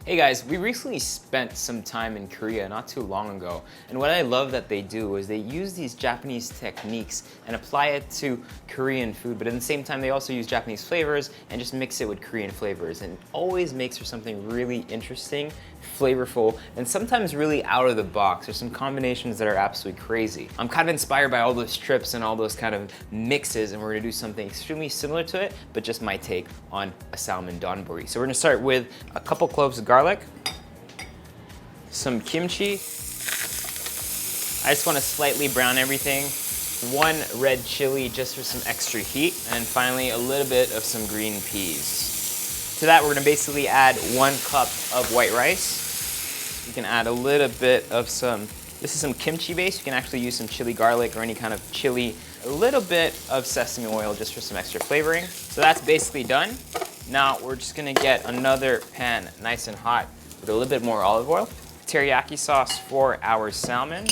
Hey guys, we recently spent some time in Korea not too long ago, and what I love that they do is they use these Japanese techniques and apply it to Korean food, but at the same time they also use Japanese flavors and just mix it with Korean flavors, and it always makes for something really interesting, flavorful, and sometimes really out of the box. There's some combinations that are absolutely crazy. I'm kind of inspired by all those trips and all those kind of mixes, and we're gonna do something extremely similar to it, but just my take on a salmon donburi. So we're gonna start with a couple cloves of garlic, some kimchi. I just wanna slightly brown everything. One red chili just for some extra heat, and finally a little bit of some green peas. To that, we're gonna basically add 1 cup of white rice. You can add a little bit of this is some kimchi base. You can actually use some chili garlic or any kind of chili. A little bit of sesame oil just for some extra flavoring. So that's basically done. Now we're just gonna get another pan nice and hot with a little bit more olive oil. Teriyaki sauce for our salmon.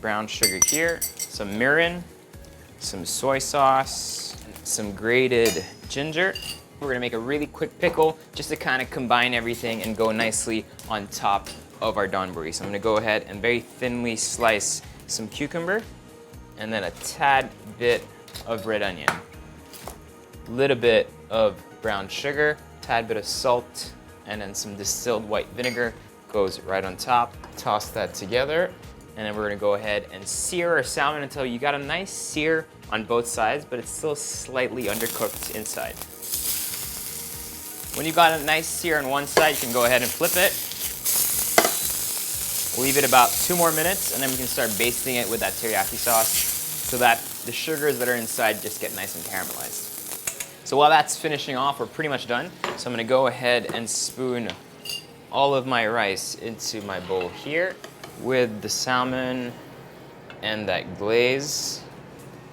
Brown sugar here. Some mirin, some soy sauce, some grated ginger. We're gonna make a really quick pickle just to kind of combine everything and go nicely on top of our donburi. So I'm gonna go ahead and very thinly slice some cucumber and then a tad bit of red onion. A little bit of brown sugar, tad bit of salt, and then some distilled white vinegar goes right on top. Toss that together, and then we're gonna go ahead and sear our salmon until you got a nice sear on both sides, but it's still slightly undercooked inside. When you got a nice sear on one side, you can go ahead and flip it. Leave it about 2 more minutes, and then we can start basting it with that teriyaki sauce so that the sugars that are inside just get nice and caramelized. So while that's finishing off, we're pretty much done. So I'm gonna go ahead and spoon all of my rice into my bowl here with the salmon and that glaze,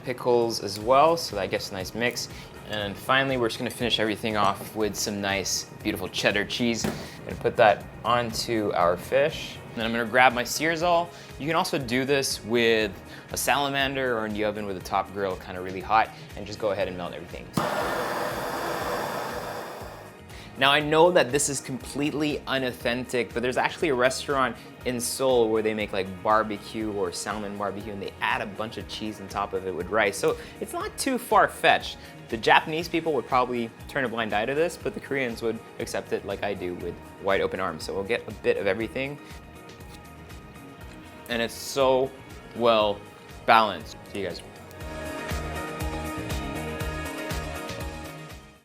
pickles as well, so that gets a nice mix. And finally, we're just gonna finish everything off with some nice, beautiful cheddar cheese. I'm gonna put that onto our fish. And then I'm gonna grab my searzall. You can also do this with a salamander or in the oven with a top grill, kind of really hot, and just go ahead and melt everything. Now I know that this is completely unauthentic, but there's actually a restaurant in Seoul where they make like barbecue or salmon barbecue, and they add a bunch of cheese on top of it with rice. So it's not too far-fetched. The Japanese people would probably turn a blind eye to this, but the Koreans would accept it like I do with wide open arms. So we'll get a bit of everything. And it's so well balanced. See you guys.